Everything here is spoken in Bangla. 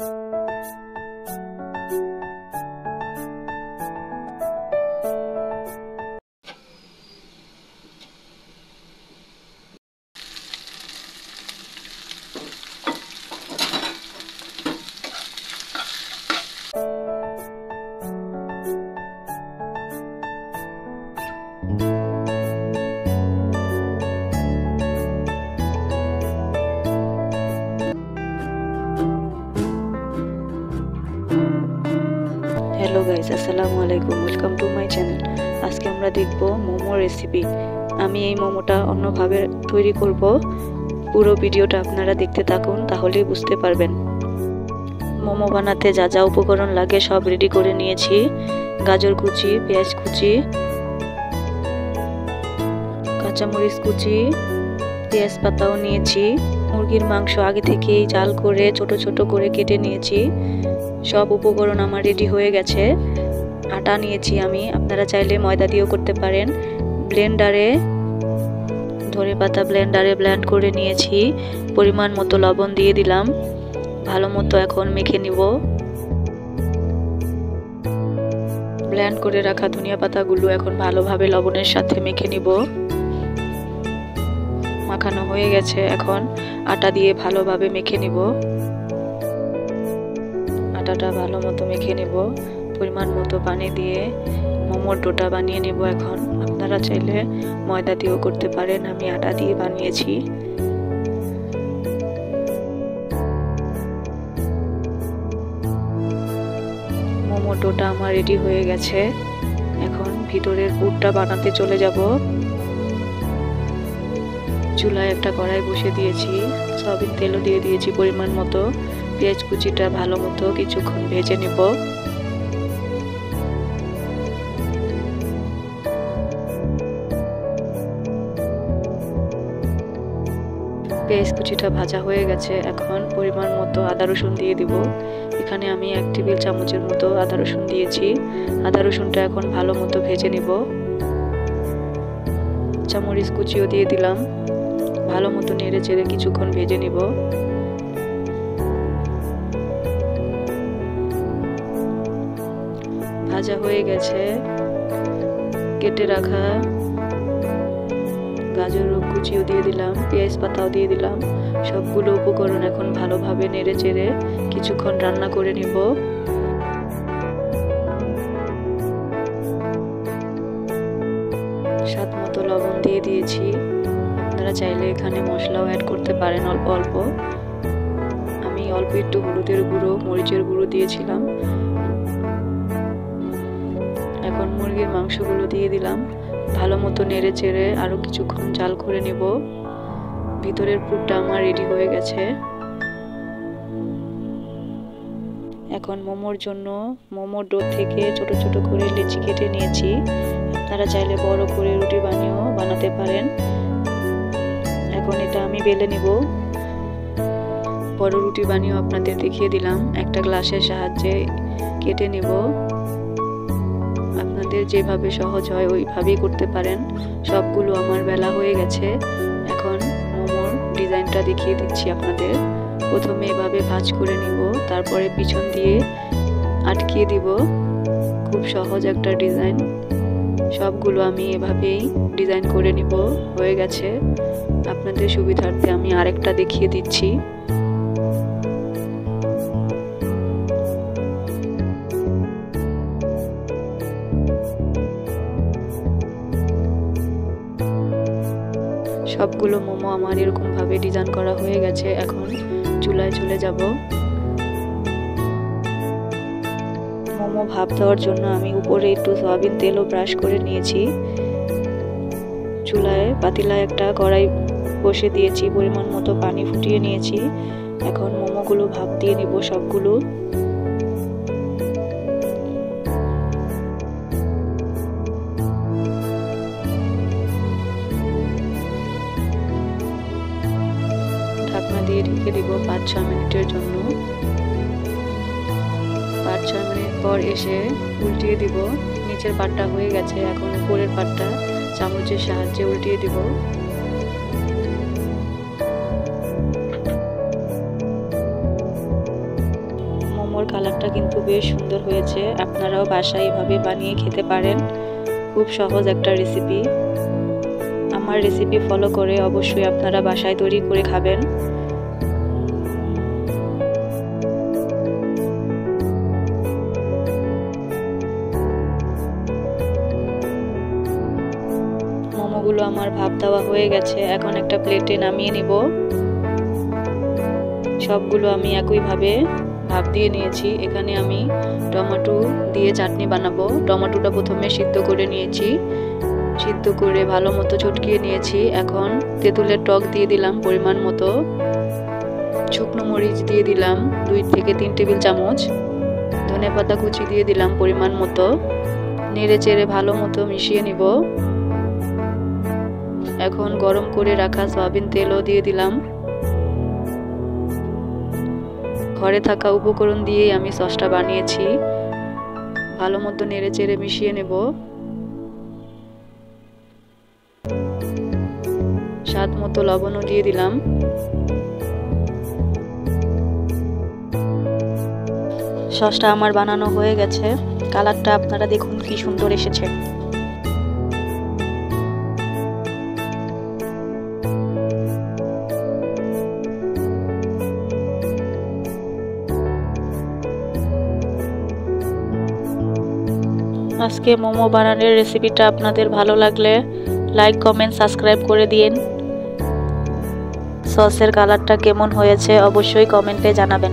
হ্যালো গাইস, আসসালামু আলাইকুম, ওয়েলকাম টু মাই চ্যানেল। আজকে আমরা দেখব মোমো রেসিপি। আমি এই মোমোটা অন্যভাবে তৈরি করব। পুরো ভিডিওটা আপনারা দেখতে থাকুন, তাহলেই বুঝতে পারবেন। মোমো বানাতে যা যা উপকরণ লাগে সব রেডি করে নিয়েছি। গাজর কুচি, পেঁয়াজ কুচি, কাঁচামরিচ কুচি, পেঁয়াজ পাতাও নিয়েছি। মুরগির মাংস আগে থেকেই জাল করে ছোট ছোট করে কেটে নিয়েছি। সব উপকরণ আমার রেডি হয়ে গেছে। আটা নিয়েছি আমি, আপনারা চাইলে ময়দা দিয়েও করতে পারেন। ব্লেন্ডারে ধনেপাতা ব্লেন্ডারে ব্লেন্ড করে নিয়েছি। পরিমাণ মতো লবণ দিয়ে দিলাম। ভালো মতো এখন মেখে নিব। ব্লেন্ড করে রাখা ধনিয়া পাতাগুলো এখন ভালোভাবে লবণের সাথে মেখে নিব। মাখানো হয়ে গেছে, এখন আটা দিয়ে ভালোভাবে মেখে নিব। আটাটা ভালো মতো মেখে নেব। পরিমাণ মতো পানি দিয়ে মোমোর ডোটা বানিয়ে নেব। এখন আপনারা চাইলে ময়দা দিয়েও করতে পারেন, আমি আটা দিয়ে বানিয়েছি। মোমোর ডোটা আমার রেডি হয়ে গেছে। এখন ভিতরের পুরটা বানাতে চলে যাব। চুলায় একটা কড়াই বসে দিয়েছি, সয়াবিন তেলও দিয়ে দিয়েছি পরিমাণ মতো। পেঁয়াজ কুচিটা ভালো মতো কিছুক্ষণ ভেজে নেব। পেঁয়াজ কুচিটা ভাজা হয়ে গেছে, এখন পরিমাণ মতো আদা রসুন দিয়ে দিব। এখানে আমি 1 টেবিল চামচের মতো আদা রসুন দিয়েছি। আদা রসুনটা এখন ভালো মতো ভেজে নেব। কাঁচামরিচ কুচিও দিয়ে দিলাম। ভালো মতো নেড়ে চেড়ে কিছুক্ষণ ভেজে নিব। ভাজা হয়ে গেছে। কেটে রাখা গাজর কুচিও দিয়ে দিলাম, পেঁয়াজ পাতাও দিয়ে দিলাম। সবগুলো উপকরণ এখন ভালোভাবে নেড়ে চেড়ে কিছুক্ষণ রান্না করে নিব। স্বাদ মতো লবণ দিয়ে দিয়েছি। আপনারা চাইলে এখানে মশলাও অ্যাড করতে পারেন অল্প অল্প। আমি অল্প একটু হলুদের গুঁড়ো, মরিচের গুঁড়ো দিয়েছিলাম। এখন মুরগির মাংসগুলো দিয়ে দিলাম। ভালো মতো নেড়ে চেড়ে আরো কিছুক্ষণ জাল করে নেব। ভিতরের পুরটা আমার রেডি হয়ে গেছে। এখন মোমোর জন্য মোমোর ডো থেকে ছোট ছোট করে লেচি কেটে নিয়েছি। আপনারা চাইলে বড় করে রুটি বানাতে পারেন। এখন এটা আমি বেলে নিব। বড় রুটি বানিয়েও আপনাদের দেখিয়ে দিলাম। একটা গ্লাসের সাহায্যে কেটে নেব। আপনাদের যেভাবে সহজ হয় ওইভাবেই করতে পারেন। সবগুলো আমার বেলা হয়ে গেছে। এখন মোমোর ডিজাইনটা দেখিয়ে দিচ্ছি আপনাদের। প্রথমে এভাবে ভাঁজ করে নিব, তারপরে পিছন দিয়ে আটকিয়ে দিব। খুব সহজ একটা ডিজাইন। সবগুলো আমি এভাবেই ডিজাইন করে নিব। হয়ে গেছে। আপনাদের সুবিধার্থে আমি আরেকটা দেখিয়ে দিচ্ছি। সবগুলো মোমো আমার এরকম ভাবে ডিজাইন করা হয়ে গেছে। এখন চুলায় চলে যাব। মোমো ভাপ দেওয়ার জন্য আমি উপরে একটু সয়াবিন তেলও ব্রাশ করে নিয়েছি। চুলায় পাতিলায় একটা কড়াই বসে দিয়েছি, পরিমাণ মতো পানি ফুটিয়ে নিয়েছি। এখন মোমোগুলো ভাপ দিয়ে নিব সবগুলো। ঢাকনা দিয়ে ঢেকে দিব 5-6 মিনিটের জন্য। 5-6 মিনিট পর এসে উল্টিয়ে দিব। নিচের পাটটা হয়ে গেছে, এখন উপরের পাটটা চামচের সাহায্যে উল্টিয়ে দিব। পর কালারটা কিন্তু বেশ সুন্দর হয়েছে। আপনারাও বাসায় এভাবে বানিয়ে খেতে পারেন। খুব সহজ একটা রেসিপি। আমার রেসিপি ফলো করে অবশ্যই আপনারা বাসায় তৈরি করে খাবেন। মোমোগুলো আমার ভাপ দেওয়া হয়ে গেছে, এখন একটা প্লেটে নামিয়ে নিব। সবগুলো আমি একইভাবে ভাপ দিয়ে নিয়েছি। এখানে আমি টমেটো দিয়ে চাটনি বানাবো। টমেটোটা প্রথমে সিদ্ধ করে নিয়েছি, সিদ্ধ করে ভালো মতো চটকিয়ে নিয়েছি। এখন তেঁতুলের টক দিয়ে দিলাম পরিমাণ মতো, শুকনো মরিচ দিয়ে দিলাম 2 থেকে 3 টেবিল চামচ, ধনেপাতা কুচি দিয়ে দিলাম পরিমাণ মতো। নেড়ে চেড়ে ভালো মতো মিশিয়ে নিব। এখন গরম করে রাখা সয়াবিন তেলও দিয়ে দিলাম। ঘরে থাকা উপকরণ দিয়েই আমি সসটা বানিয়েছি। ভালো মতো নেড়ে চেড়ে মিশিয়ে নেব। স্বাদ মতো লবণও দিয়ে দিলাম। সসটা আমার বানানো হয়ে গেছে। কালারটা আপনারা দেখুন কি সুন্দর এসেছে। আজকে মোমো বানানোর রেসিপিটা আপনাদের ভালো লাগলে লাইক, কমেন্ট, সাবস্ক্রাইব করে দিন। সসের কালারটা কেমন হয়েছে অবশ্যই কমেন্টে জানাবেন।